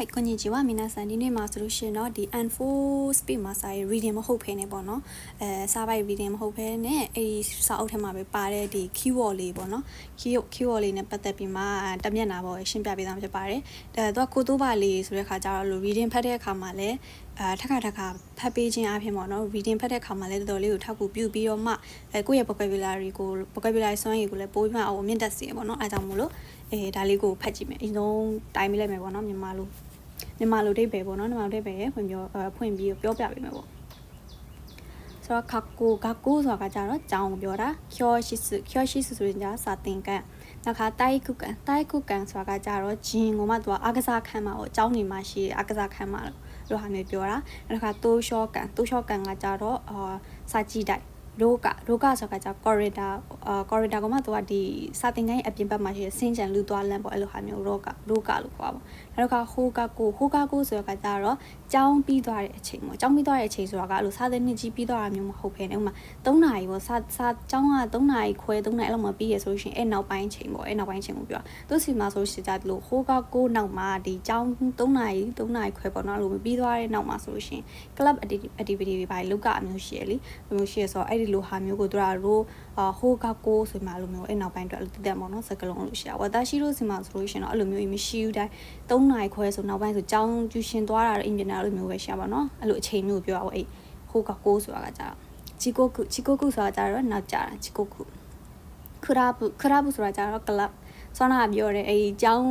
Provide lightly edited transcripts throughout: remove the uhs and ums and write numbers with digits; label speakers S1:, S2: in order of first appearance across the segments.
S1: はい、こんにちは。皆さん、ဒီနေ့မှာဆိုလို့ရှိရင်တော့ဒီ N4 speed မှာစာရေး reading မဟုတ်ဖ ೇನೆ ပေါ့နော်စာပိုက် reading မဟုတ်ဖ ೇನೆအဲ့ဒီစာအုပ်ထဲမှာပဲပါတဲ့ဒီ keyword လေးပေါ့နော် keyword လေးနဲ့ပတ်သက်ပြီးမှတမျက်နှာပေါ့ရှင်းပြပေးသွားမှာဖြစ်ပါတယ်သူကကိုတိုးပါလေးဆိုတဲ့ခါကျတော့လို့ reading ဖတ်တဲ့အခါမှာလည်းထက်ခါဖတ်ပေးခြင်းအပြင်ပေါ့နော် reading ဖတ်တဲ့အခါမှာလည်းတော်တော်လေးကိုထောက်ကူပြုပြီးတော့မှကိုယ့်ရဲ့ vocabulary စွမ်းရည်ကိုလည်းပိုပြီးမှမြင့်တက်စေပေါ့နော်အဲဒါကြောင့်မို့လို့ဒါလေးကိုဖတ်ကြည့်မယ်အရင်ဆုံးတိုင်းပေးလိုက်မယ်ပေါ့နော်မြန်မာလိုဒိတ်ပဲပေါ့နော်မြန်မာလိုဒိတ်ပဲဖွင့်ပြီးပြောပြပေးမယ်ပေါ့ဆိုတော့ဂါကိုဆိုတာကကြတော့ကြောင်းပြောတာကျော်ရှိစုဆိုရင်じゃစာသင်ခန်းနောက်ခါတိုက်ခုကန်ဆိုတာကကြတော့ဂျင်းကိုမှသူကအားကစားခန်းမှာပေါ့ကျောင်းနေမှာရှိအားကစားခန်းမှာလို့ဟာမျိုးပြောတာနောက်ခါတိုးရှော့ကန်ကကြတော့စာကြည့်တိုက်ရိုကဆိုတာက corridor ကမှသူကဒီစာသင်ခန်းရဲ့အပြင်ဘက်မှာရှိတဲ့စင်ချန်လူသွားလမ်းပေါ့အဲ့လိုဟာမျိုးရိုကလို့ခေါ်ပါပေါ့နောက်ခါဟိုကာကိုဆိုတာကကြတော့ကျောင်းပြီးသွားတဲ့အချိန်ပေါ့ကျောင်းပြီးသွားတဲ့အချိန်ဆိုတာကအဲ့လိုစာသင်နှစ်ကြီးပြီးသွားတာမျိုးမဟုတ်ဘဲねဥမာ3နာရီပေါ့စာကျောင်းက3နာရီခွဲ3နာရီအဲ့လိုမှပြီးရဆိုလို့ရှိရင်အဲ့နောက်ပိုင်းချိန်ပေါ့အဲ့နောက်ပိုင်းချိန်ကိုပြောသူစီမှာဆိုရှင်ကြတယ်လို့ဟိုကာကိုနောက်မှာဒီကျောင်း3နာရီခွဲပေါ့နော်လို့ပြီးသွားတဲ့နောက်မှာဆိုလို့ရှိရင် club activity တွေပါလောက်ကအမျိုးရှိရလေအမျိုးရှိရဆိုအဲ့ဒီလိုဟာမျိုးကိုတို့ဟိုကာကိုဆိုမှလိုမျိုးအဲ့နောက်ပိုင်းအတွက်တည်တယ်ပေါ့နော်စကလုံးလို့ရှိရဝတာရှိလို့စီမှာဆိုလို့ရှိရင်တော့အဲ့လိုမျိုးမရှိဘူးတိုင်း3နာရီခွဲဆိုနောက်ပိုင်းဆိုကျောင်းကျူရှင်သွားတာအင်ဂျင်နီယာလိုမျိုးပဲရှာပါနော်အဲ့လိုအချိန်မျိုးပြောရအောင်အဲ့ဟိုကာကိုဆိုတာကကြတော့ချီကိုကုဆိုတာကြတော့နောက်ကြတာချီကိုကုခရာဘူးဆိုတာကြတော့ club ဆောနာပြောတယ်အဲ့ကျောင်း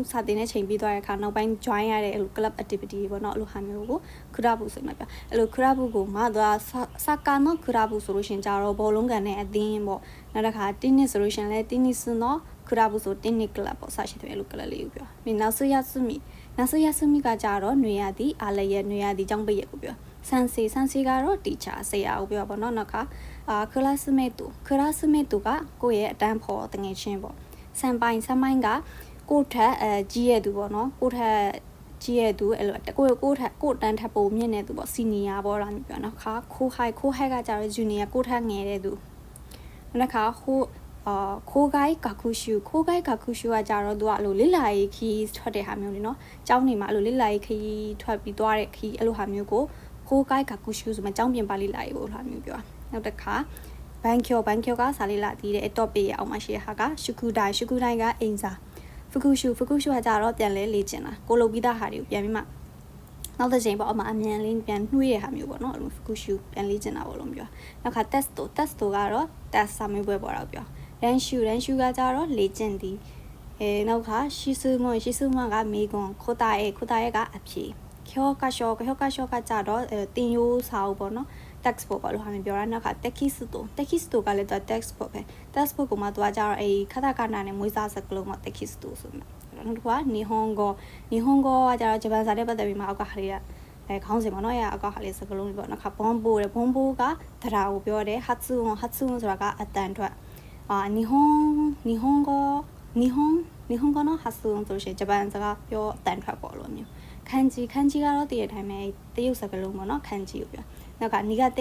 S1: စာတင်တဲ့ချိန်ပြီးသွားတဲ့အခါနောက်ပိုင်း join ရတဲ့အဲ့လို club activity ပေါ့နော်အဲ့လိုဟာမျိုးကိုခရာဘူးဆိုမှပြအဲ့လိုခရာဘူးကိုမှသူကစကာနော်ခရာဘူးဆိုလို့ရှင်ကြတော့ဘောလုံးကန်နဲ့အသင်းပေါ့နောက်တစ်ခါတင်းနစ်ဆိုလို့ရှင်လဲတင်းနစ်စနော်ခရာဘူးဆိုတင်းနစ် club ပေါ့စရှိတယ်အဲ့လို club လေးကိုပြောပြီးနောက်ဆူရဆူမီကကြတော့နွေရသည်အားလည်းရနွေရသည်ကျောင်းပိတ်ရကိုပြောဆန်စီကတော့ teacher ဆရာကိုပြောပါတော့နောက်ကclassmate သူကကိုယ့်ရဲ့အတန်းဖော်တငယ်ချင်းပေါ့ဆန်ပိုင်းကကိုထက်ကြီးရသူပေါ့နော်ကိုထက်ကြီးရသူအဲ့လိုကိုတန်းထပ်ပုံမြင့်နေသူပေါ့စီနီယာပေါ့လားပြောနော်ခါခိုးဟိုက်ကကြတော့ junior ကိုထက်ငယ်တဲ့သူနောက်ခါခိုးဂိုင်းကာကူရှူကကြတော့သူကအဲ့လိုလစ်လာရေးခီးထွက်တဲ့ဟာမျိုးလေနော်ကျောင်းနေမှာအဲ့လိုလစ်လာရေးခီးထွက်ပြီးသွားတဲ့ခီးအဲ့လိုဟာမျိုးကိုခိုးဂိုင်းကာကူရှူဆိုမှကျောင်းပြင်ပါလိလာရေးပေါ့ဟာမျိုးပြောနောက်တစ်ခါဘန်ကျော်ကစာလေးလာတည်တဲ့ top ရဲ့အောက်မှာရှိတဲ့ဟာကရှုကူတိုင်းကအိမ်စာဖကူရှူကကြတော့ပြန်လဲလေ့ကျင်တာကိုလုတ်ပြီးသားဟာတွေကိုပြန်ပြီးမှနောက်တစ်ချိန်ပေါ့အမှအမြန်လေးပြန်နှွေးတဲ့ဟာမျိုးပေါ့နော်အဲ့လိုဖကူရှူပြန်လေ့ကျင်တာပေါ့လို့ပြောနောက်ခါ test ကတော့ test စာမေးပွဲပေါ်တော့ပြောရန်ရှူကကြတော့လေ့ကျင်သည်နောက်ကရှိစုမကမေကွန်ခိုတာရဲ့ကအဖြေခေါကရှောကကြတော့တင်ယိုးစာအုပ်ပေါ့နော်textbook ပေါ့လို့ဟာမျိုးပြောတာနောက်က textbook ကလည်းတော့ textbook ပဲ textbook ကိုမှသူကကြတော့ခတာကနာနဲ့မွေးစားစကလုံးမှာ textbook ဆိုမှာနောက်တစ်ခုကနီဟွန်ဂိုကကြတော့ဂျပန်စာနဲ့ပတ်သက်ပြီးမှအောက်ကဟာလေးကခေါင်းစဉ်ပေါ့နော်အောက်ကဟာလေးစကလုံးပေါ့နောက်ကဘွန်ဘိုကတရားကိုပြောတယ်ဟတ်ဆွန်ဆိုတာကအတန်ထွက်နီဟွန်ဂိုနော်ဟတ်ဆွန်ဆိုရှင်ဂျပန်စကားပြောအတန်ထွက်ပေါ့လို့မျိုးခန်းကြီးကတော့တည့်ရတိုင်းပဲတရုတ်စကလုံးပေါ့နော်ခန်းကြီးကိုပြောနောက်ကနီဂ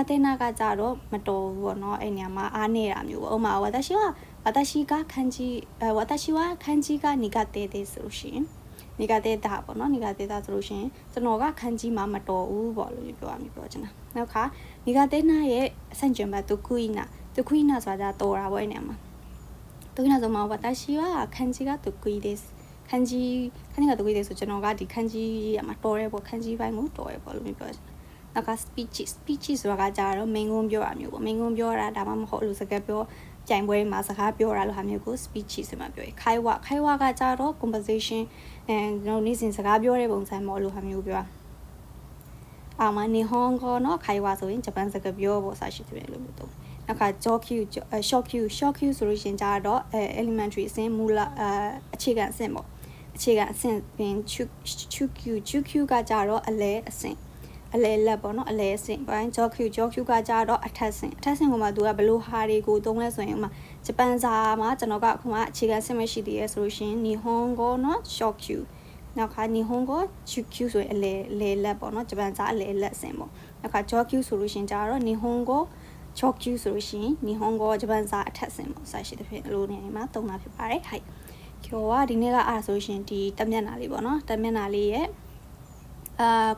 S1: တေနာကကြတော့မတော်ဘူးပေါ့နော်အဲ့နေရာမှာအားနေတာမျိုးပေါ့ဥမာဝါတာရှိကခန်းကြီးကနီဂတေတဲ့ဆိုလို့ရှိရင်နီဂတေတာပေါ့နော်နီဂတေတာဆိုလို့ရှိရင်ကျွန်တော်ကခန်းကြီးမှာမတော်ဘူးပေါ့လို့ပြောချင်တာနောက်ခါနီဂတေနာရဲ့အဆင့်ကျန်ဘတ်တူခွီနာဆိုတာတော်တာပေါ့အဲ့နေရာမှာတူခွီနာဆိုမှဝါတာရှိကခန်းကြီးကတူခွီတဲ့ခန်းကြီးကတူခွီတဲ့ဆိုကျွန်တော်ကဒီခန်းကြီးမှာတော်ရဲပေါ့ခန်းကြီးပိုင်းကိုတော်ရဲပေါ့လို့ပြောချင်နောက်က speeches ဆိုတာကကြတော့မိန်ကုန်းပြောတာမျိုးပေါ့မိန်ကုန်းပြောတာဒါမှမဟုတ်လို့စကားပြောကြိုင်ပွဲမှာစကားပြောတာလို့ဟာမျိုးကို speeches မှာပြောခိုင်ဝကကြတော့ conversation ကျွန်တော်နေ့စဉ်စကားပြောတဲ့ပုံစံပေါ့လို့ဟာမျိုးပြောမနီဟွန်ဂိုနော်ခိုင်ဝဆိုရင်ဂျပန်စကားပြောပေါ့စာရှိတယ်လို့ပြောတော့နောက်က short Q ဆိုလို့ရှင်ကြတော့elementary အဆင့်မူလအခြေခံအဆင့်ပေါ့အခြေခံအဆင့်ပင် Q ကကြတော့အလဲအဆင့်အလဲလက်ပေါ့နော်အလဲအဆင့်ပိုင်းကြော Q ကကြတော့အထက်ဆင့်ကိုမှသူကဘယ်လိုဟာတွေကိုသုံးလဲဆိုရင်ဥမာဂျပန်စာမှာကျွန်တော်ကအခုမှအခြေခံဆင့်မရှိသေးရဆိုလို့ရှင်နီဟွန်ဂိုနော် short Q နောက်ခါနီဟွန်ဂို Q ဆိုရင်အလဲလက်ပေါ့နော်ဂျပန်စာအလဲလက်ဆင့်ပေါ့နောက်ခါကြော Q ဆိုလို့ရှင်ကြတော့နီဟွန်ဂို short Q ဆိုလို့ရှင်နီဟွန်ဂိုဂျပန်စာအထက်ဆင့်ပေါ့စရှိတဲ့ဖြစ်လိုနေမှာသုံးတာဖြစ်ပါတယ်ဟိုက် ကျော်ကဒီနေ့ကအားဆိုရှင်ဒီတက်မျက်နှာလေးပေါ့နော်တက်မျက်နှာလေးရဲ့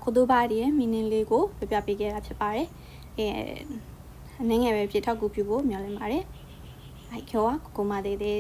S1: ခိုတိုးပါဒီရဲ့ meaning လေးကိုပြပေးခဲ့တာဖြစ်ပါတယ်အနေငယ်ပဲဖြစ်ထောက်ကူပြုဖို့မျှော်လင့်ပါတယ်ကျော်ကကိုမသေးသေး